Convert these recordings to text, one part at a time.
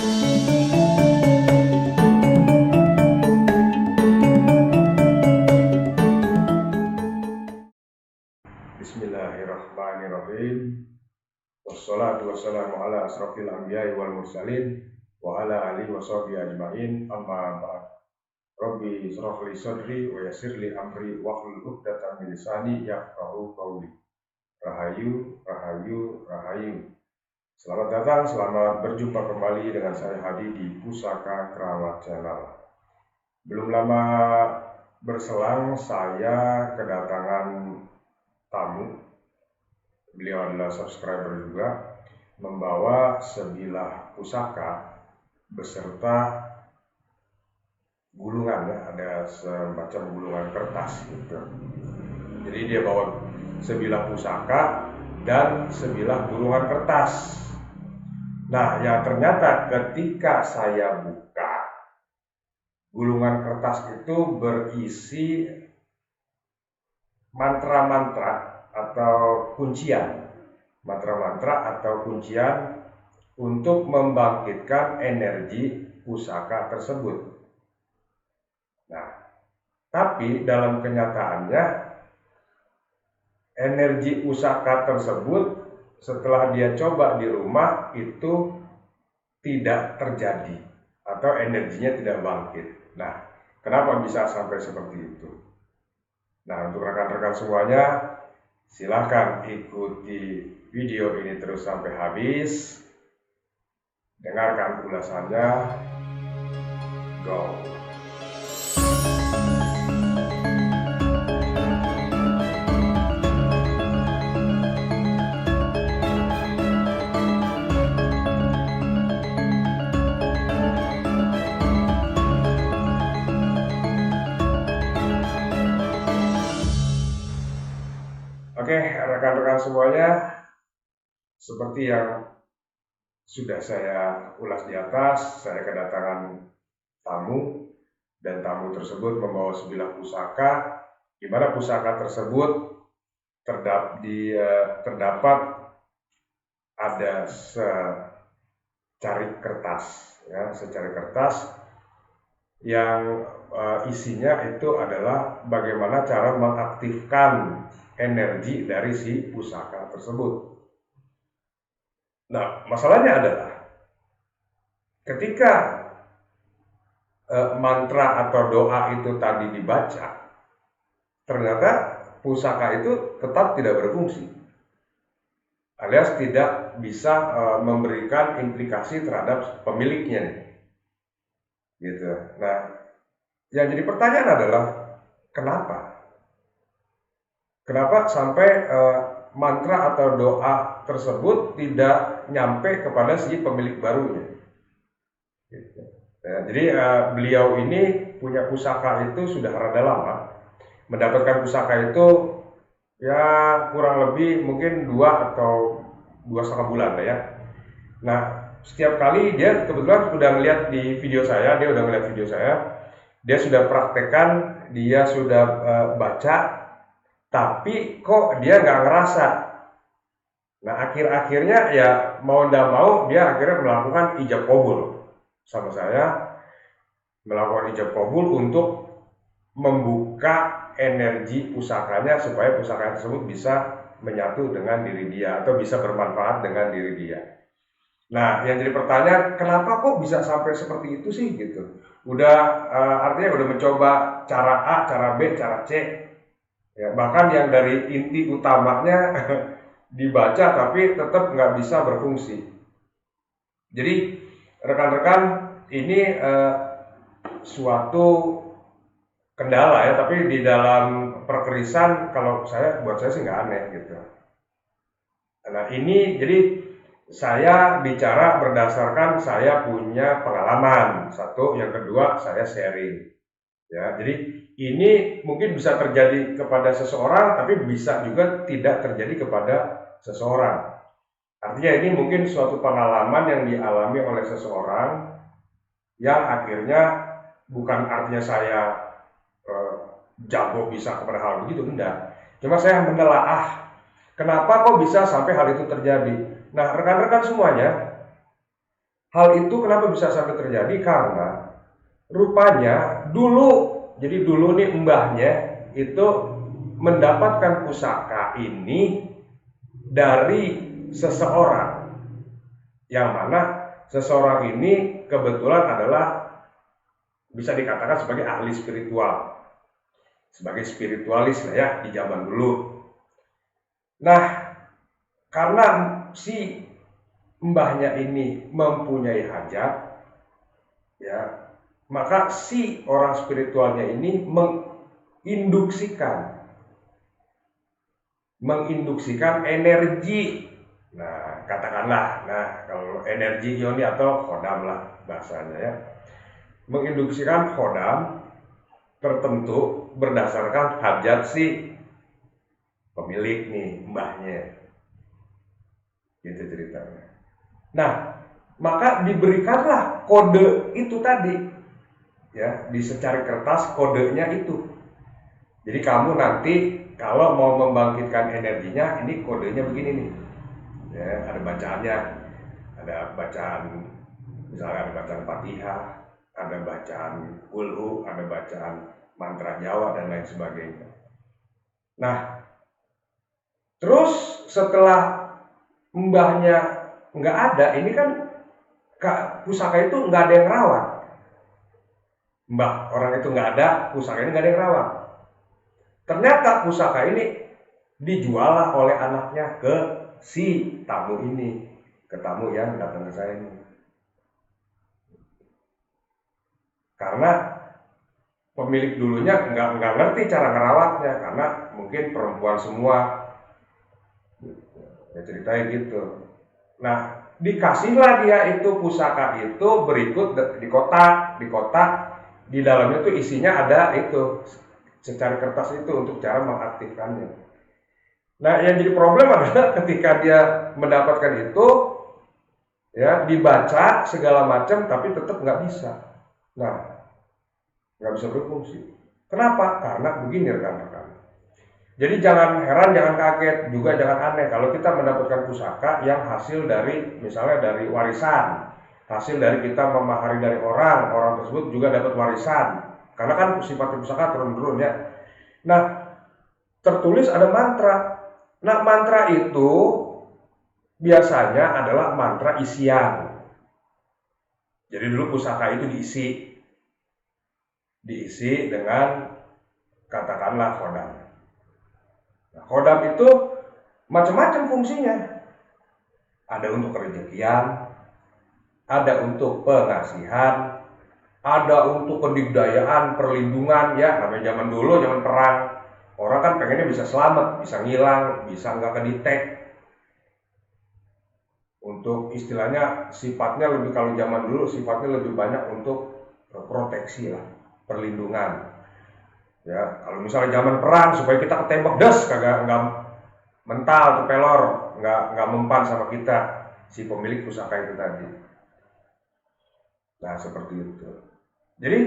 Bismillahirrahmanirrahim. Wassalatu wassalamu ala asrofil anbiya'i wal mursalin wa ala alihi wa sahbihi ajma'in, amma ba'd. Rabbi israh li sadri wa yassir li amri wahlul 'uqdatam min lisani yafqahu qawli. Rahayu, rahayu, rahayu. Selamat datang, selamat berjumpa kembali dengan saya Hadi di Pusaka Keramat Channel. Belum lama berselang saya kedatangan tamu. Beliau adalah subscriber juga, membawa sebilah pusaka beserta gulungan, ya, ada semacam gulungan kertas gitu. Jadi dia bawa sebilah pusaka dan sebilah gulungan kertas. Nah, ya ternyata ketika saya buka, gulungan kertas itu berisi mantra-mantra atau kuncian, mantra-mantra atau kuncian untuk membangkitkan energi pusaka tersebut. Nah, tapi dalam kenyataannya energi pusaka tersebut setelah dia coba di rumah itu tidak terjadi atau energinya tidak bangkit. Nah, kenapa bisa sampai seperti itu? Nah, untuk rekan-rekan semuanya, silahkan ikuti video ini terus sampai habis. Dengarkan ulasannya. Go! Oke, rekan-rekan semuanya, seperti yang sudah saya ulas di atas, saya kedatangan tamu, dan tamu tersebut membawa sebilah pusaka, di mana pusaka tersebut terdapat ada secari kertas, ya, secari kertas yang isinya itu adalah bagaimana cara mengaktifkan energi dari si pusaka tersebut. Nah, masalahnya adalah ketika mantra atau doa itu tadi dibaca, ternyata pusaka itu tetap tidak berfungsi, alias tidak bisa memberikan implikasi terhadap pemiliknya, gitu. Nah, yang jadi pertanyaan adalah kenapa? Kenapa sampai mantra atau doa tersebut tidak nyampe kepada si pemilik barunya? Gitu. Ya, jadi beliau ini punya pusaka itu sudah rada lama. Mendapatkan pusaka itu ya kurang lebih mungkin 2 atau 2,5 bulan lah ya. Nah, setiap kali dia kebetulan sudah melihat di video saya, dia sudah praktekkan, dia sudah baca, tapi kok dia nggak ngerasa. Nah, akhir-akhirnya ya mau nggak mau dia akhirnya melakukan ijab qabul sama saya, melakukan ijab qabul untuk membuka energi pusakanya supaya pusaka tersebut bisa menyatu dengan diri dia atau bisa bermanfaat dengan diri dia. Nah, yang jadi pertanyaan, kenapa kok bisa sampai seperti itu sih gitu? Artinya udah mencoba cara A, cara B, cara C. Ya, bahkan yang dari inti utamanya dibaca tapi tetap nggak bisa berfungsi. Jadi rekan-rekan, ini suatu kendala ya, tapi di dalam perkerisan buat saya sih nggak aneh gitu. Nah, ini jadi saya bicara berdasarkan saya punya pengalaman, satu, yang kedua saya sharing. Ya, jadi ini mungkin bisa terjadi kepada seseorang, tapi bisa juga tidak terjadi kepada seseorang. Artinya ini mungkin suatu pengalaman yang dialami oleh seseorang yang akhirnya bukan artinya saya jago bisa kepada hal begitu, enggak. Cuma saya menelaah kenapa kok bisa sampai hal itu terjadi. Nah, rekan-rekan semuanya, Hal itu kenapa bisa sampai terjadi? Karena rupanya jadi dulu nih mbahnya itu mendapatkan pusaka ini dari seseorang, yang mana seseorang ini kebetulan adalah bisa dikatakan sebagai ahli spiritual, sebagai spiritualis lah ya di zaman dulu. Nah, karena si mbahnya ini mempunyai hajat, ya, maka si orang spiritualnya ini menginduksikan energi. Nah, katakanlah, kalau energi yoni atau khodam lah bahasanya ya, menginduksikan khodam tertentu berdasarkan hajat si pemilik nih, mbahnya. Gitu ceritanya. Nah, maka diberikanlah kode itu tadi, ya, di secari kertas kodenya itu. Jadi kamu nanti kalau mau membangkitkan energinya, ini kodenya begini nih, ya, ada bacaannya, ada bacaan, misalnya ada bacaan Fatihah, ada bacaan Kulhu, ada bacaan mantra Jawa dan lain sebagainya. Nah, terus setelah mbahnya nggak ada, ini kan pusaka itu nggak ada yang rawat. Mbah orang itu nggak ada, pusaka ini nggak ada yang rawat. Ternyata pusaka ini dijual oleh anaknya ke si tamu ini, ke tamu yang datang ke saya ini. Karena pemilik dulunya nggak ngerti cara ngerawatnya, karena mungkin perempuan semua, ya ceritanya gitu. Nah, dikasihlah dia itu pusaka itu berikut di kotak, di dalamnya tuh isinya ada itu secari kertas itu untuk cara mengaktifkannya. Nah, yang jadi problem adalah ketika dia mendapatkan itu, ya, dibaca segala macam tapi tetap nggak bisa. Nah, nggak bisa berfungsi. Kenapa? Karena begini rekan-rekan. Jadi jangan heran, jangan kaget, juga jangan aneh kalau kita mendapatkan pusaka yang hasil dari, misalnya dari warisan, hasil dari kita memahari dari orang tersebut juga dapat warisan, karena kan sifat pusaka turun-turun ya. Nah, tertulis ada mantra. Nah, mantra itu biasanya adalah mantra isian. Jadi dulu pusaka itu diisi dengan katakanlah khodam. Nah, khodam itu macam-macam fungsinya. Ada untuk kerejekian, ada untuk pengasihan, ada untuk kedikdayaan, perlindungan, ya, namanya zaman dulu, zaman perang. Orang kan pengennya bisa selamat, bisa ngilang, bisa nggak kedetek. Untuk istilahnya sifatnya lebih, kalau zaman dulu sifatnya lebih banyak untuk proteksi lah, perlindungan. Ya, kalau misalnya zaman perang supaya kita ketembak kagak mental atau pelor, nggak mempan sama kita si pemilik pusaka itu tadi. Nah, seperti itu. Jadi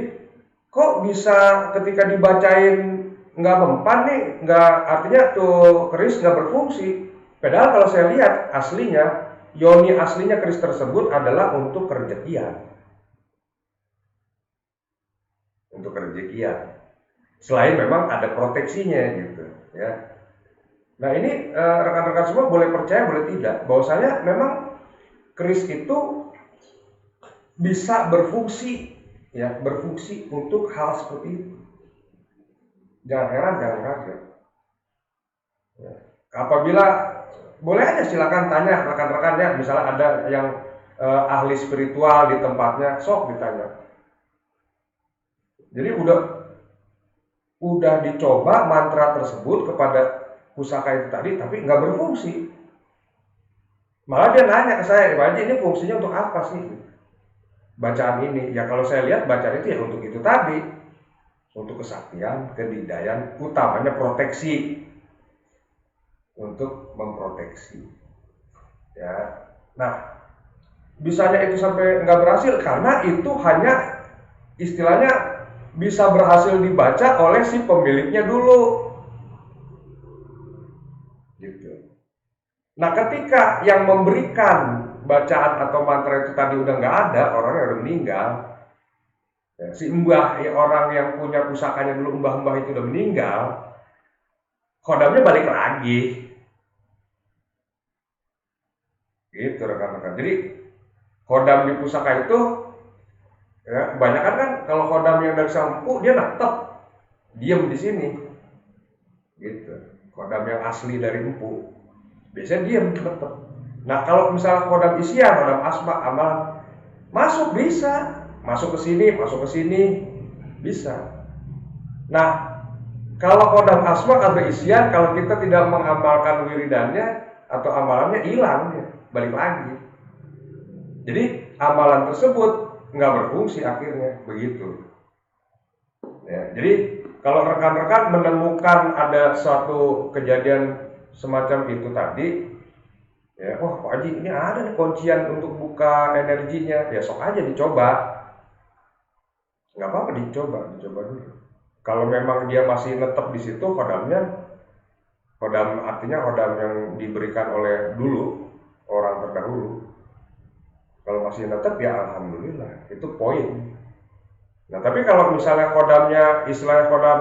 kok bisa ketika dibacain nggak mempan nih, nggak, artinya tuh keris nggak berfungsi. Padahal kalau saya lihat aslinya, yoni aslinya keris tersebut adalah untuk kerejekian. Untuk kerejekian. Selain memang ada proteksinya gitu, ya. Nah, ini rekan-rekan semua boleh percaya boleh tidak, bahwasanya memang keris itu bisa berfungsi, ya, berfungsi untuk hal seperti itu. Jangan heran, jangan kaget. Ya. Apabila boleh aja silakan tanya rekan-rekannya, misalnya ada yang ahli spiritual di tempatnya, sok ditanya. Jadi udah dicoba mantra tersebut kepada pusaka itu tadi, tapi nggak berfungsi. Malah dia nanya ke saya, Pak Haji, ini fungsinya untuk apa sih bacaan ini? Ya kalau saya lihat bacaan itu ya untuk itu tadi, untuk kesaktian, kedikdayaan, utamanya proteksi, untuk memproteksi. Ya, nah, bisanya itu sampai nggak berhasil karena itu hanya istilahnya bisa berhasil dibaca oleh si pemiliknya dulu. Gitu. Nah, ketika yang memberikan bacaan atau mantra itu tadi udah nggak ada, orangnya udah meninggal. Ya, si mbah, ya, orang yang punya pusakanya dulu, mbah-mbah itu udah meninggal, kodamnya balik lagi. Gitu rekan-rekan. Jadi kodam di pusaka itu, ya, kebanyakan kan kalau kodam yang dari sang empu dia tetap diem di sini. Gitu. Kodam yang asli dari empu biasanya diem tetap. Nah kalau misalnya kodam isian, kodam asma, amal, masuk bisa, masuk ke sini bisa. Nah kalau kodam asma atau isian, kalau kita tidak mengamalkan wiridannya atau amalannya, hilang ya, balik lagi. Jadi amalan tersebut nggak berfungsi akhirnya, begitu. Ya, jadi kalau rekan-rekan menemukan ada suatu kejadian semacam itu tadi, ya, wah Pak Haji ini ada nih kuncian untuk buka energinya, ya sok aja dicoba, nggak apa-apa dicoba dulu. Kalau memang dia masih netep di situ kodamnya, kodam artinya kodam yang diberikan oleh dulu orang terdahulu. Kalau masih netep ya alhamdulillah, itu poin. Nah tapi kalau misalnya kodamnya istilahnya kodam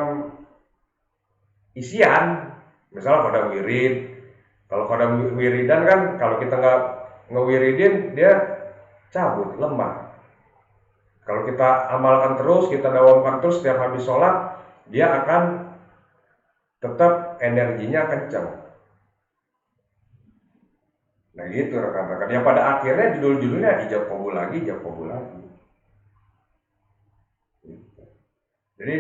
isian, misalnya kodam wirid. Kalau kodam wiridan kan kalau kita nggak ngewiridin dia cabut, lemah. Kalau kita amalkan terus, kita dawamkan terus setiap habis sholat, dia akan tetap energinya kencang. Nah gitu rekan-rekan. Ya pada akhirnya judul-judulnya ijab kabul lagi. Jadi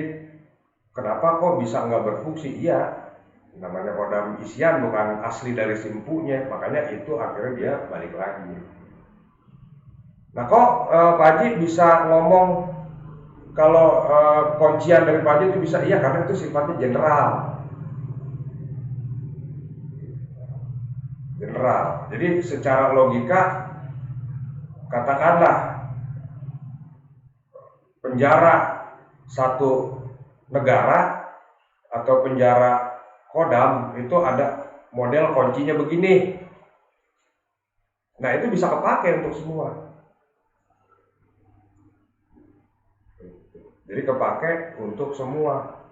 kenapa kok bisa nggak berfungsi? Iya, namanya kodam isian bukan asli dari simpunya, makanya itu akhirnya dia balik lagi. Nah kok Pak Haji bisa ngomong kalau kuncian dari Pak Haji itu bisa? Iya karena itu sifatnya general. Jadi secara logika katakanlah penjara satu negara atau penjara kodam itu ada model kuncinya begini. Nah itu bisa kepakai untuk semua. Jadi kepakai untuk semua.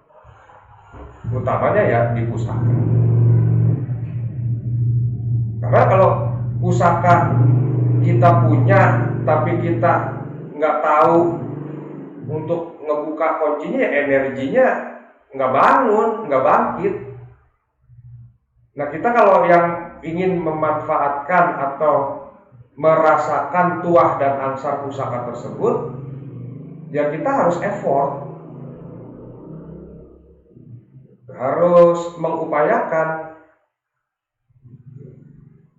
Utamanya ya di pusaka. Karena kalau pusaka kita punya tapi kita nggak tahu untuk ngebuka kuncinya, energinya nggak bangun, nggak bangkit. Nah kita kalau yang ingin memanfaatkan atau merasakan tuah dan angsar pusaka tersebut, ya kita harus effort, harus mengupayakan.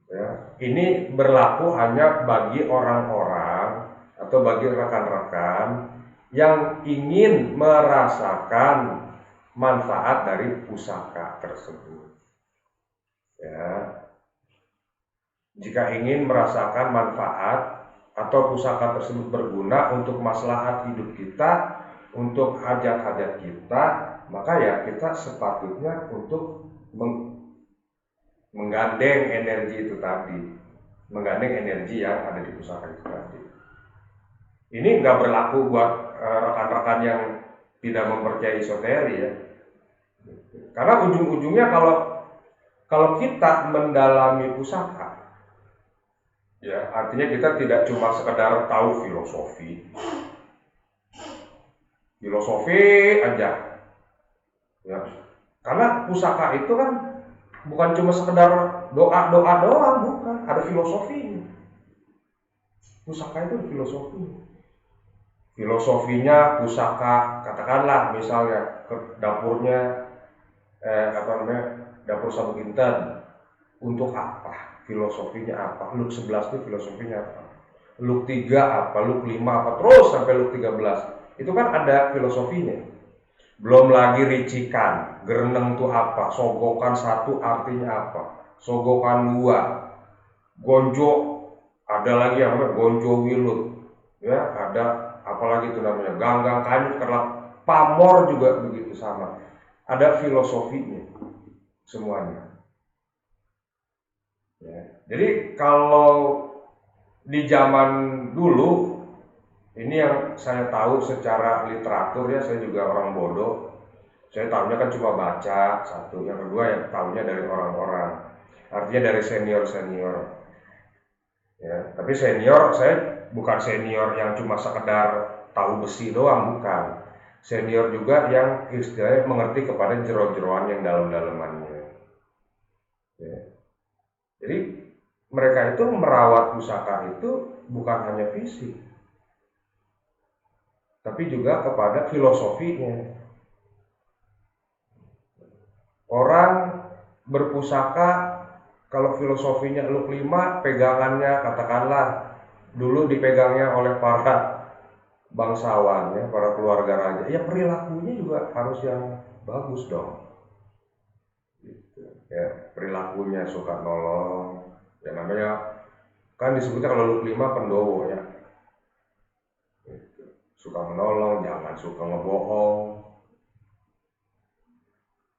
Ya, ini berlaku hanya bagi orang-orang atau bagi rekan-rekan yang ingin merasakan manfaat dari pusaka tersebut. Ya, jika ingin merasakan manfaat atau pusaka tersebut berguna untuk maslahat hidup kita, untuk hajat-hajat kita, maka ya kita sepatutnya untuk menggandeng energi itu tadi, menggandeng energi yang ada di pusaka itu tadi. Ini nggak berlaku buat rekan-rekan yang tidak mempercayai esoteri ya, karena ujung-ujungnya kalau kita mendalami pusaka, ya artinya kita tidak cuma sekedar tahu filosofi aja, ya. Karena pusaka itu kan bukan cuma sekedar doa doang, bukan, ada filosofinya. Pusaka itu filosofinya pusaka, katakanlah misalnya ke dapurnya dapur Sabuk Inten, untuk apa? Filosofinya apa? Luk 11 itu filosofinya apa? Luk 3 apa? Luk 5 apa? Terus sampai Luk 13. Itu kan ada filosofinya. Belum lagi ricikan, gereneng itu apa? Sogokan 1 artinya apa? Sogokan 2, gonjo, ada lagi yang namanya gonjo wilut. Ya, ada apalagi itu namanya ganggang kanyut kerap, pamor juga begitu sama. Ada filosofinya semuanya. Ya. Jadi kalau di zaman dulu, ini yang saya tahu secara literatur ya, saya juga orang bodoh. Saya tahunya kan cuma baca satu, yang kedua yang tahunya dari orang-orang, artinya dari senior-senior. Ya, tapi senior saya bukan senior yang cuma sekedar tahu besi doang, bukan. Senior juga yang istilahnya mengerti kepada jero-jeroan yang dalam-dalamannya. Ya. Jadi mereka itu merawat pusaka itu bukan hanya fisik, tapi juga kepada filosofinya. Orang berpusaka, kalau filosofinya eluk lima, pegangannya katakanlah dulu dipegangnya oleh para bangsawan ya, para keluarga raja, ya perilakunya juga harus yang bagus dong. Gitu. Ya, perilakunya suka nolong, ya namanya kan disebutnya kalau eluk lima pendowo ya. Gitu. Suka menolong, jangan suka ngebohong.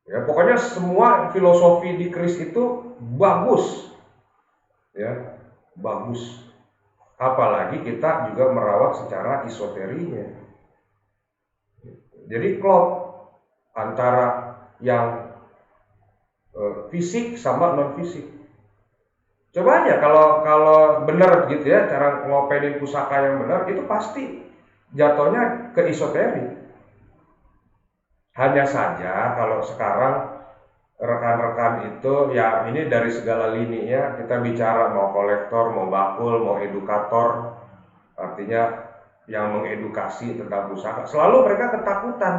Ya, pokoknya semua filosofi di keris itu bagus. Ya, bagus. Apalagi kita juga merawat secara esoterinya. Jadi klop antara yang fisik sama non fisik. Coba aja kalau benar gitu ya cara ngopenin pusaka yang benar, itu pasti jatuhnya ke esoterik. Hanya saja kalau sekarang rekan-rekan itu ya, ini dari segala lini ya, kita bicara mau kolektor, mau bakul, mau edukator, artinya yang mengedukasi tentang pusaka, selalu mereka ketakutan.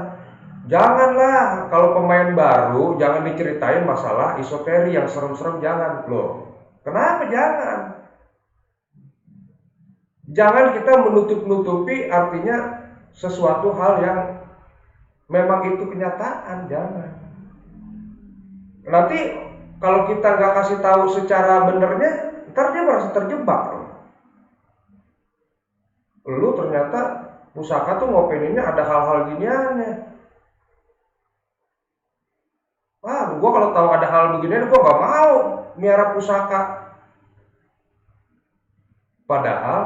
Janganlah kalau pemain baru jangan diceritain masalah esoteri yang serem-serem, jangan loh. Kenapa jangan? Jangan kita menutup-nutupi artinya sesuatu hal yang memang itu kenyataan, jangan. Nanti kalau kita nggak kasih tahu secara benernya, ntar dia merasa terjebak loh. Lu ternyata pusaka tuh ngopeninnya ada hal-hal giniannya. Gua kalau tahu ada hal beginian, gua nggak mau miara pusaka. Padahal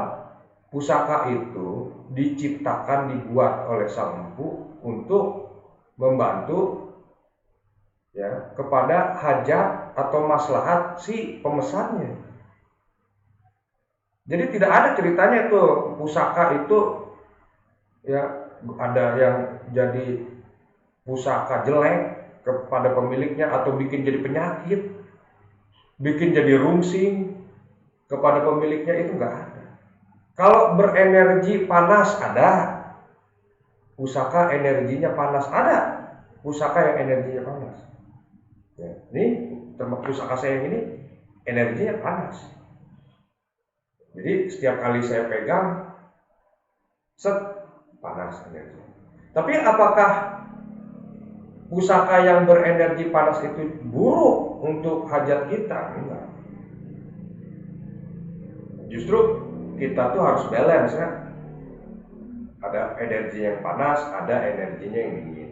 pusaka itu diciptakan, dibuat oleh Sang Empu untuk membantu ya kepada hajat atau maslahat si pemesannya. Jadi tidak ada ceritanya tuh pusaka itu ya ada yang jadi pusaka jelek kepada pemiliknya atau bikin jadi penyakit, bikin jadi rungsing kepada pemiliknya, itu enggak ada. Kalau berenergi panas ada, pusaka energinya panas ada, pusaka yang energinya panas. Ya, ini termasuk pusaka saya yang ini energinya panas. Jadi setiap kali saya pegang, set, panas energi. Tapi apakah pusaka yang berenergi panas itu buruk untuk hajat kita? Enggak. Justru kita tuh harus balance ya. Ada energi yang panas, ada energinya yang dingin.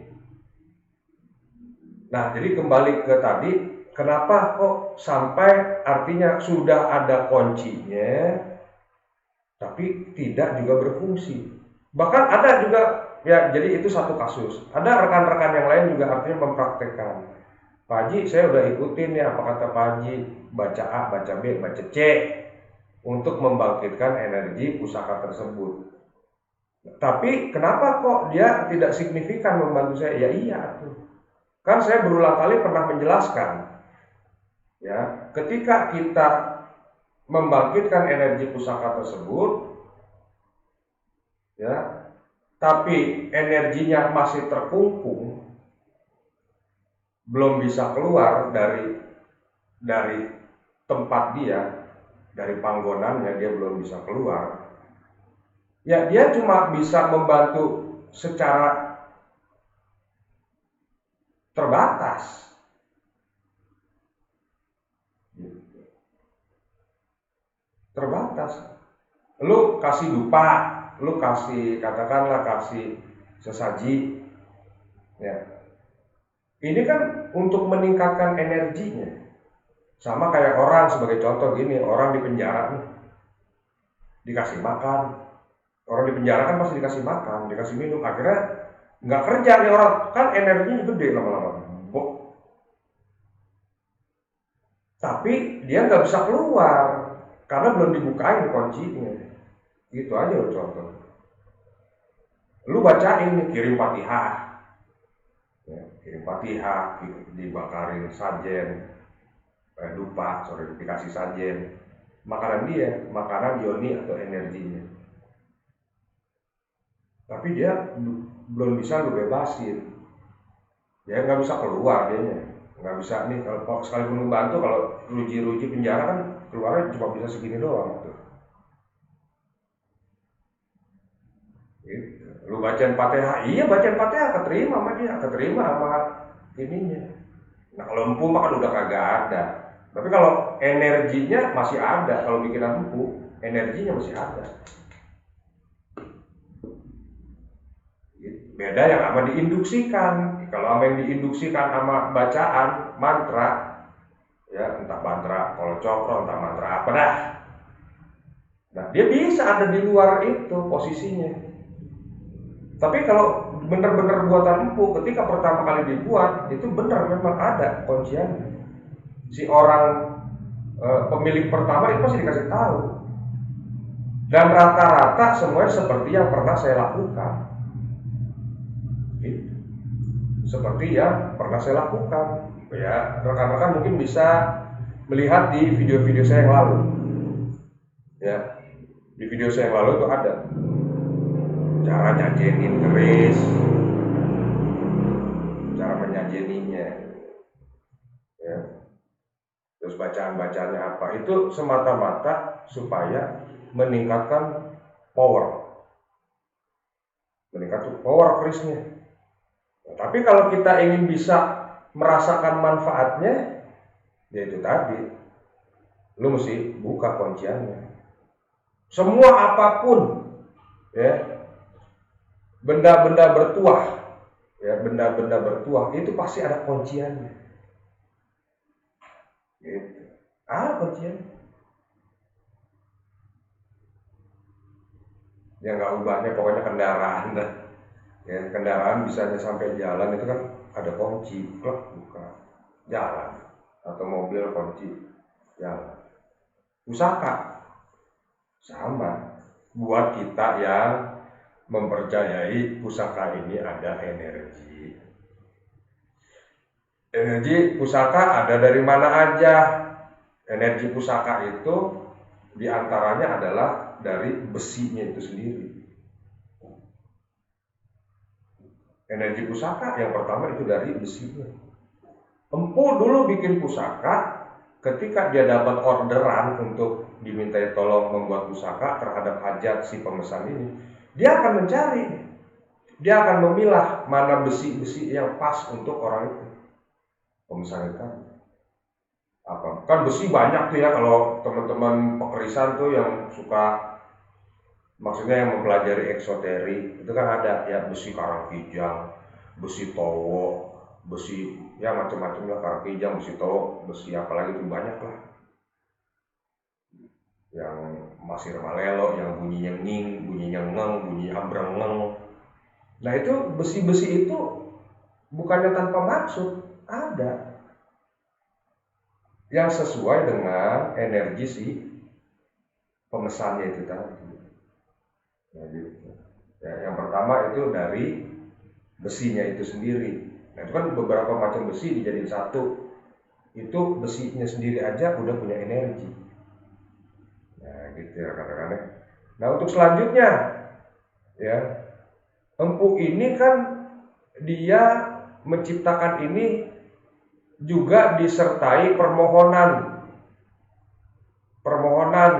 Nah, jadi kembali ke tadi, kenapa kok sampai artinya sudah ada kuncinya, tapi tidak juga berfungsi. Bahkan ada juga, ya jadi itu satu kasus. Ada rekan-rekan yang lain juga artinya mempraktekkan. Pak Haji, saya udah ikutin ya apa kata Pak Haji, baca A, baca B, baca C, untuk membangkitkan energi pusaka tersebut. Tapi kenapa kok dia tidak signifikan membantu saya? Ya iya tuh. Kan saya berulang kali pernah menjelaskan, ya, ketika kita membangkitkan energi pusaka tersebut, ya, tapi energinya masih terkungkung, belum bisa keluar dari tempat dia, dari panggonannya dia belum bisa keluar. Ya, dia cuma bisa membantu secara terbatas. Terbatas. Lu kasih dupa, lu kasih katakanlah kasih sesaji, ya. Ini kan untuk meningkatkan energinya. Sama kayak orang, sebagai contoh gini, orang di penjara nih. dikasih makan. Orang di penjara kan pasti dikasih makan, dikasih minum, akhirnya nggak kerja nih orang, kan energinya gede lama-lama. Tapi dia nggak bisa keluar karena belum dibukain kuncinya. Gitu aja loh contoh. Lu bacain nih, kirim Fatihah, ya, kirim Fatihah, dibakarin sajen, dupa, dikasih sajen. Makanan dia, makanan yoni atau energinya. Tapi dia belum bisa lu bebasin. Dia nggak bisa keluar dianya. Nggak bisa nih, kalau sekalipun lu bantu, kalau ruji-ruji penjara kan keluarnya cuma bisa segini doang tuh. Gitu. Lu bacain Fatihah, iya bacain Fatihah keterima sama dia, keterima sama ininya. Nah kalau empu mah kan udah kagak ada. Tapi kalau energinya masih ada, kalau bikinan empu, energinya masih ada. Beda yang sama diinduksikan. Kalau sama yang diinduksikan sama bacaan mantra, ya entah mantra kalau cokro, entah mantra apa dah. Nah dia bisa ada di luar itu posisinya. Tapi kalau benar-benar buatan empu, ketika pertama kali dibuat itu benar memang ada kunciannya. Si orang pemilik pertama itu pasti dikasih tahu. Dan rata-rata semuanya seperti yang pernah saya lakukan. Gitu. Seperti yang pernah saya lakukan. Ya, rekan-rekan mungkin bisa melihat di video-video saya yang lalu. Ya, di video saya yang lalu itu ada cara nyajenin keris, cara menyajeninya, ya. Terus bacaan-bacaannya apa? Itu semata-mata supaya meningkatkan power kerisnya. Nah, tapi kalau kita ingin bisa merasakan manfaatnya, ya itu tadi, lu mesti buka kunciannya. Semua apapun, ya, benda-benda bertuah, ya, benda-benda bertuah itu pasti ada kunciannya. Gitu. Kunciannya. Ya nggak ubahnya pokoknya kendaraan dah. Ya, kendaraan bisa sampai jalan itu kan ada kunci, klak buka jalan, atau mobil kunci jalan. Pusaka sama, buat kita yang mempercayai pusaka ini ada energi. Energi pusaka ada dari mana aja? Energi pusaka itu diantaranya adalah dari besinya itu sendiri. Energi pusaka yang pertama itu dari besinya. Empu dulu bikin pusaka, ketika dia dapat orderan untuk dimintai tolong membuat pusaka terhadap hajat si pemesan ini, dia akan mencari, dia akan memilah mana besi-besi yang pas untuk orang itu, pemesan itu. Apa? Kan besi banyak tuh ya, kalau teman-teman pekerisan tuh yang suka, maksudnya yang mempelajari eksoterik, itu kan ada ya besi karangkijang, besi towo, besi ya macam-macam lah, karangkijang, besi towo, besi apalagi itu banyak lah. Yang masir malelo, yang bunyinya nging, bunyinya ngeng, bunyinya ambrengeng. Nah itu besi-besi itu bukannya tanpa maksud, ada yang sesuai dengan energi si pemesannya itu tadi. Nah, gitu. Ya, yang pertama itu dari besinya itu sendiri. Nah itu kan beberapa macam besi dijadiin satu. Itu besinya sendiri aja udah punya energi. Nah gitu ya rekan-rekan. Nah untuk selanjutnya, ya, empu ini kan dia menciptakan ini juga disertai permohonan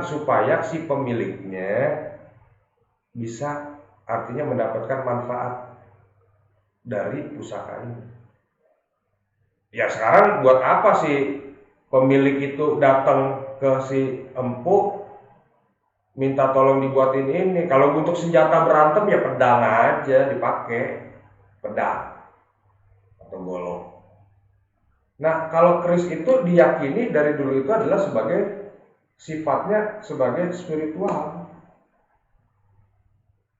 supaya si pemiliknya bisa artinya mendapatkan manfaat dari pusaka ini. Ya sekarang buat apa sih pemilik itu datang ke si empu minta tolong dibuatin ini? Kalau untuk senjata berantem ya pedang aja dipakai, pedang atau golok. Nah kalau keris itu diyakini dari dulu itu adalah sebagai sifatnya sebagai spiritual.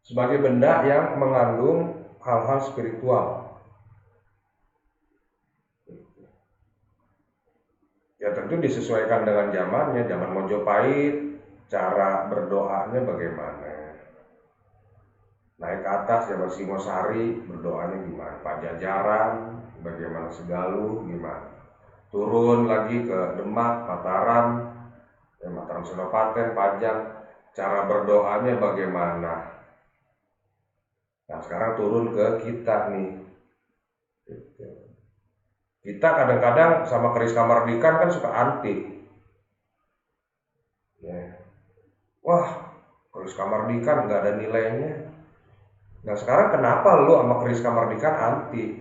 sebagai benda yang mengandung hal-hal spiritual. Ya tentu disesuaikan dengan zamannya, zaman Mojopahit, cara berdoanya bagaimana. Naik ke atas zaman Singosari, berdoanya gimana. Pajajaran, bagaimana Segaluh, gimana. Turun lagi ke Demak, Mataram, Mataram Senopaten, Pajang, cara berdoanya bagaimana. Nah sekarang turun ke kita nih. Kita kadang-kadang sama keris kamardikan kan suka anti. Ya. Wah, keris kamardikan nggak ada nilainya. Nah sekarang kenapa lu sama keris kamardikan anti?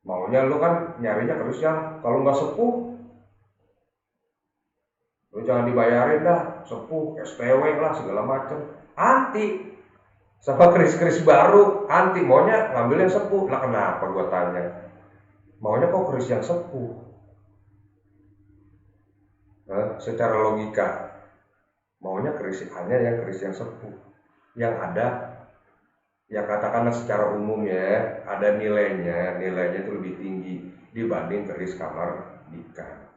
Maunya lu kan nyarinya keris yang kalau nggak sepuh, lu jangan dibayarin dah, sepuh, SPW lah segala macem. Anti. Sama keris-keris baru, anti. Maunya ngambil yang sepuh. Lah kenapa gua tanya? Maunya kok keris yang sepuh? Nah, secara logika, maunya keris hanya yang keris yang sepuh. Yang ada, ya katakanlah secara umum ya, ada nilainya itu lebih tinggi dibanding keris kamardikan.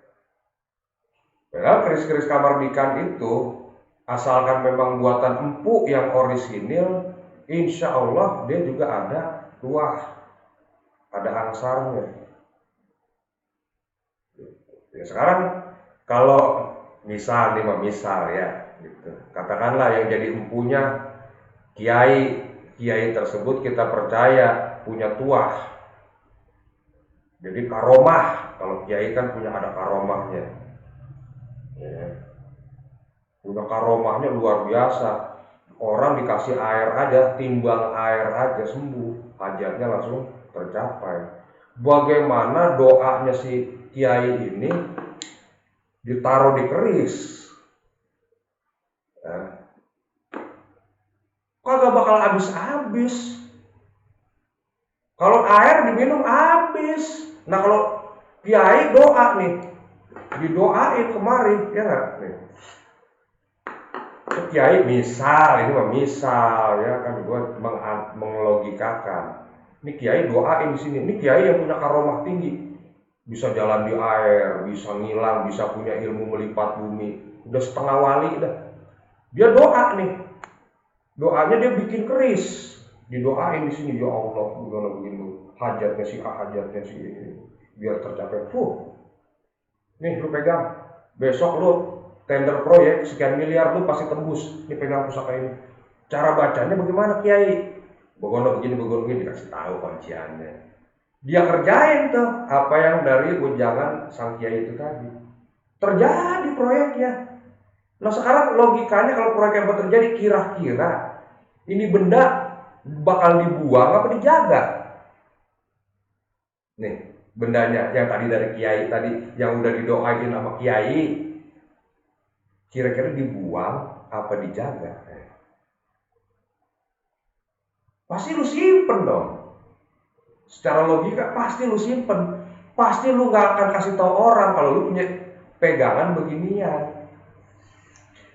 Padahal keris-keris kamardikan itu, asalkan memang buatan empu yang orisinil, insya Allah dia juga ada tuah, ada angsarnya. Ya, sekarang kalau misal ya, gitu. Katakanlah yang jadi empunya kiai tersebut kita percaya punya tuah, jadi karomah. Kalau kiai kan punya ada karomahnya, ya. Punya karomahnya luar biasa. Orang dikasih air aja, timbang air aja sembuh, hajatnya langsung tercapai. Bagaimana doanya si kiai ini ditaruh di keris, ya, kagak bakal habis-habis. Kalau air diminum habis. Nah kalau kiai doa nih, didoain kemarin, ya nggak? Nih, kiai misal, ini mah misal ya kan, gue menglogikakan. Ini kiai doain di sini. Ini kiai yang punya karomah tinggi, bisa jalan di air, bisa ngilang, bisa punya ilmu melipat bumi, udah setengah wali dah. Dia doa nih, doanya dia bikin keris, didoain di sini, ya Allah, gimana begini, hajatnya si A, hajatnya si ini, biar tercapai. Nih lu pegang, besok lu tender proyek sekian miliar lu pasti tembus. Ini pegang pusaka ini. Cara bacanya bagaimana kiai? Begono begini dikasih tahu kunciannya. Dia kerjain tuh apa yang dari ujangan sang kiai itu tadi. Terjadi proyeknya. Nah sekarang logikanya kalau proyek yang terjadi, kira-kira ini benda bakal dibuang apa dijaga? Nih bendanya yang tadi dari kiai tadi, yang udah didoain sama kiai, kira-kira dibuang apa dijaga? Pasti lu simpen dong. Secara logika pasti lu simpen. Pasti lu gak akan kasih tahu orang kalau lu punya pegangan beginian.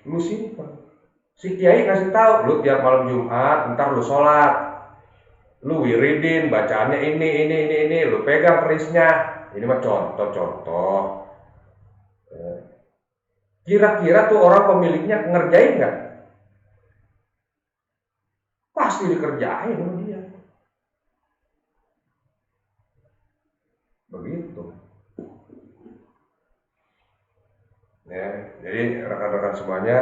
Lu simpen. Si kiai kasih tahu, lu tiap malam Jumat ntar lu sholat, lu wiridin, bacaannya ini, lu pegang kerisnya. Ini mah contoh-contoh. Kira-kira tuh orang pemiliknya ngerjain nggak? Pasti dikerjain sama dia. Begitu. Ya, jadi rekan-rekan semuanya,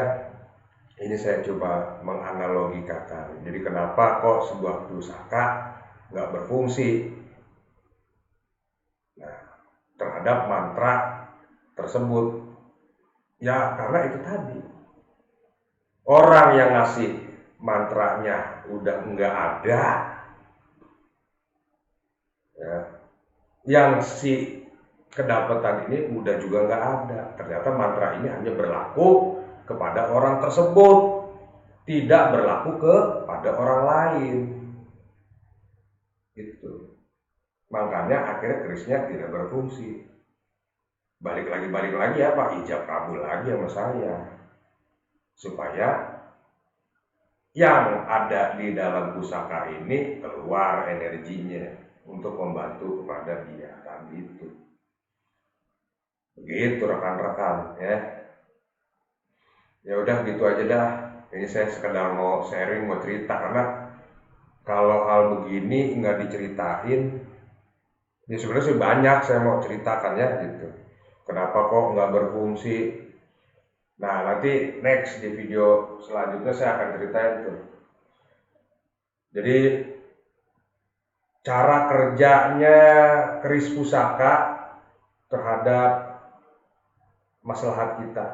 ini saya coba menganalogikakan. Jadi kenapa kok sebuah pusaka nggak berfungsi? Nah, terhadap mantra tersebut, ya karena itu tadi, orang yang ngasih mantranya udah nggak ada, ya, yang si kedapatan ini udah juga nggak ada. Ternyata mantra ini hanya berlaku kepada orang tersebut, tidak berlaku kepada orang lain. Gitu. Makanya akhirnya kerisnya tidak berfungsi. Balik lagi apa? Ijab kabul lagi sama saya. Supaya yang ada di dalam pusaka ini keluar energinya untuk membantu kepada dia, kan gitu. Begitu rekan-rekan ya. Ya udah gitu aja dah. Ini saya sekedar mau sharing, mau cerita, karena kalau hal begini nggak diceritain, ya sebenarnya sih banyak saya mau ceritakan ya gitu. Kenapa kok nggak berfungsi? Nah nanti next di video selanjutnya saya akan ceritain tuh. Jadi cara kerjanya keris pusaka terhadap maslahat kita.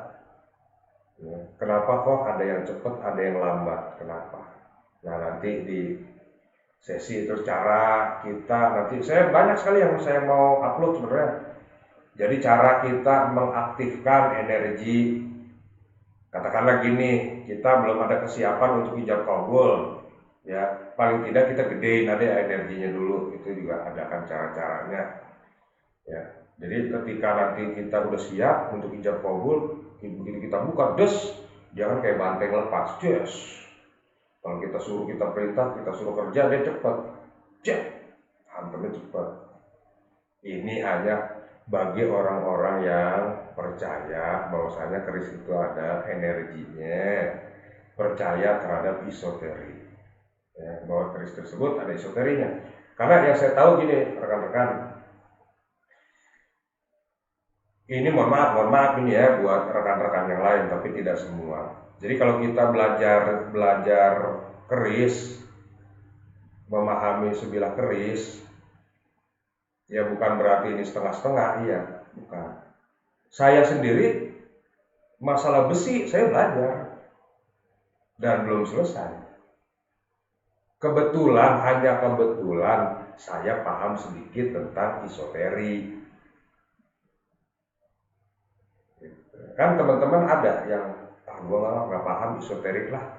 Ya, kenapa kok ada yang cepat, ada yang lambat? Kenapa? Nah nanti di sesi terus cara kita, nanti saya banyak sekali yang saya mau upload sebenarnya. Jadi cara kita mengaktifkan energi, katakanlah gini, kita belum ada kesiapan untuk ijab kabul, ya paling tidak kita gedein aja energinya dulu, itu juga ada kan cara-caranya, ya. Jadi ketika nanti kita udah siap untuk ijab kabul, begitu kita buka, jangan kayak banteng lepas, Kalau kita suruh, kita perintah, kita suruh kerja, dia cepat, hantamnya cepat. Ini hanya bagi orang-orang yang percaya bahwasanya keris itu ada energinya, percaya terhadap esoteri, ya, bahwa keris tersebut ada esoterinya. Karena yang saya tahu gini, rekan-rekan, ini mohon maaf ini ya buat rekan-rekan yang lain, tapi tidak semua. Jadi kalau kita belajar keris, memahami sebilah keris, ya bukan berarti ini setengah-setengah, iya, bukan. Saya sendiri masalah besi saya belajar dan belum selesai. Hanya kebetulan saya paham sedikit tentang esoteri. Kan teman-teman ada yang gue nggak paham esoterik lah,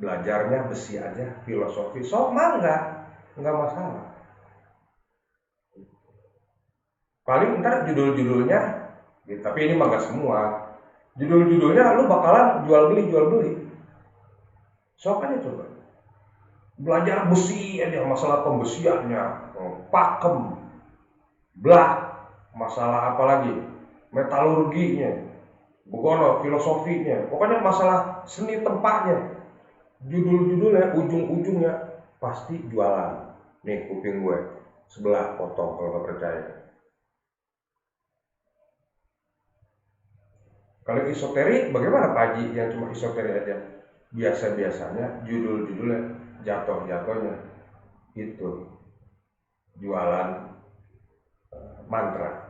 belajarnya besi aja, filosofi, nggak masalah. Paling ntar judul-judulnya, ya, tapi ini mah nggak semua. Judul-judulnya lu bakalan jual beli. Sok aja coba. Belajar besi aja, masalah pembesiannya, pakem, blak, masalah apa lagi, metalurginya, bukono, filosofinya, pokoknya masalah seni tempatnya. Judul-judulnya, ujung-ujungnya pasti jualan. Nih kuping gue, sebelah potong kalau nggak percaya. Kalau esoteri, bagaimana Pak Haji yang cuma esoteri aja? Biasa-biasanya judul-judulnya, jatuh-jatuhnya itu jualan mantra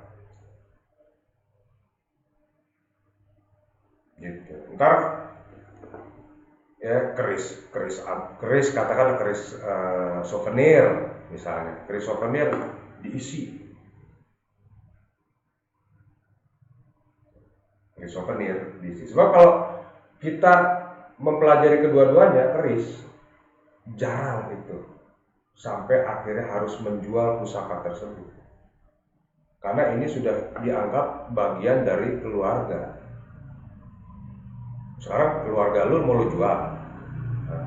gitu. Ntar ya keris katakan keris souvenir misalnya, keris souvenir diisi sebab kalau kita mempelajari kedua-duanya keris jarang itu sampai akhirnya harus menjual pusaka tersebut, karena ini sudah dianggap bagian dari keluarga. Sekarang keluarga lu mau lu jual. Nah,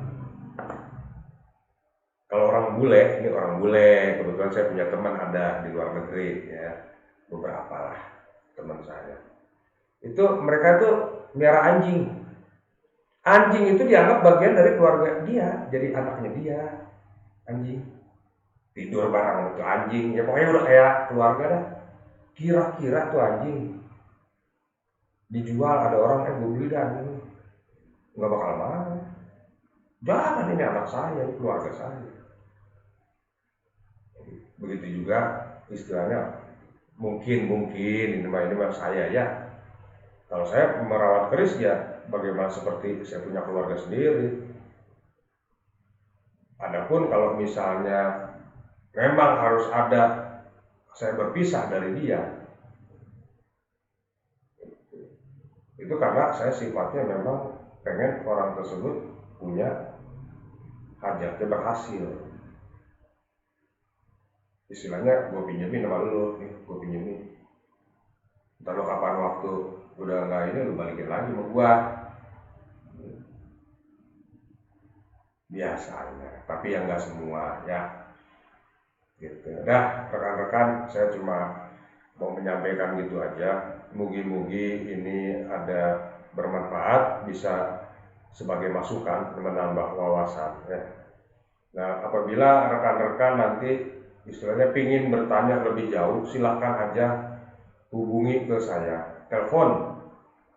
kalau orang bule, kebetulan saya punya teman ada di luar negeri ya, beberapa lah teman saya. Itu mereka tuh miara anjing. Anjing itu dianggap bagian dari keluarga dia, jadi anaknya dia. Anjing tidur bareng itu anjing, ya pokoknya udah kayak keluarga dah. Kira-kira tuh anjing dijual, ada orang gue beli dah anjing, nggak bakal mau. Jangan, ini anak saya, ini keluarga saya. Begitu juga istilahnya, mungkin ini mah saya ya. Kalau saya merawat keris ya bagaimana seperti saya punya keluarga sendiri. Adapun kalau misalnya memang harus ada saya berpisah dari dia, itu karena saya sifatnya memang pengen orang tersebut punya hajatnya berhasil. Istilahnya gue pinjemin sama lu nih, gue pinjemin, ntar lo kapan waktu udah nggak ini lu balikin lagi sama gue. biasanya, tapi yang nggak semua ya. Gitu. Nah, rekan-rekan, saya cuma mau menyampaikan gitu aja. Mugi-mugi ini ada bermanfaat, bisa sebagai masukan menambah wawasan ya. Nah, apabila rekan-rekan nanti istilahnya pingin bertanya lebih jauh, silakan aja hubungi ke saya, telepon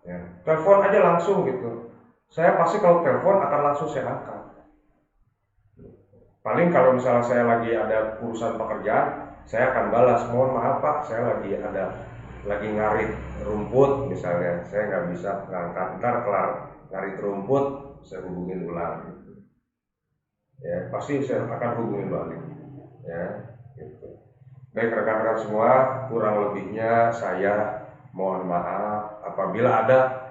ya. Telepon aja langsung gitu. Saya pasti kalau telepon akan langsung saya angkat. Paling kalau misalnya saya lagi ada urusan pekerjaan, saya akan balas, mohon maaf Pak, saya lagi ngarit rumput misalnya, saya nggak bisa ngangkat, ntar kelar ngarit rumput, saya hubungin ulang. Ya, pasti saya akan hubungin balik. Ya, gitu. Baik rekan-rekan semua, kurang lebihnya saya mohon maaf apabila ada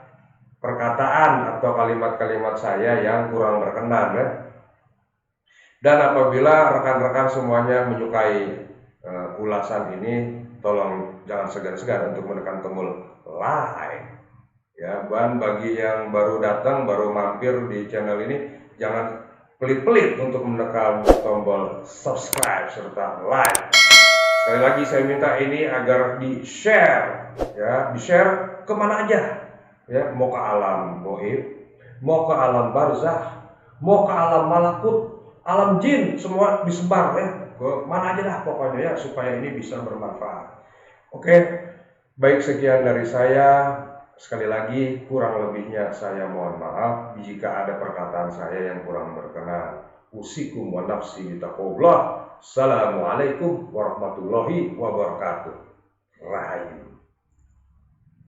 perkataan atau kalimat-kalimat saya yang kurang berkenan ya. Dan apabila rekan-rekan semuanya menyukai ulasan ini, tolong jangan segan-segan untuk menekan tombol like. Ya, dan bagi yang baru datang, baru mampir di channel ini, jangan pelit-pelit untuk menekan tombol subscribe serta like. Sekali lagi saya minta ini agar di-share, ya, di-share kemana aja, ya, mau ke alam goib, mau ke alam barzah, mau ke alam malakut, alam jin, semua disebar ya, ke mana aja lah pokoknya ya, supaya ini bisa bermanfaat. Oke, baik sekian dari saya. Sekali lagi kurang lebihnya saya mohon maaf jika ada perkataan saya yang kurang berkenan. Usikum wa nafsi bitaqullah. Assalamualaikum warahmatullahi wabarakatuh. Rahayu.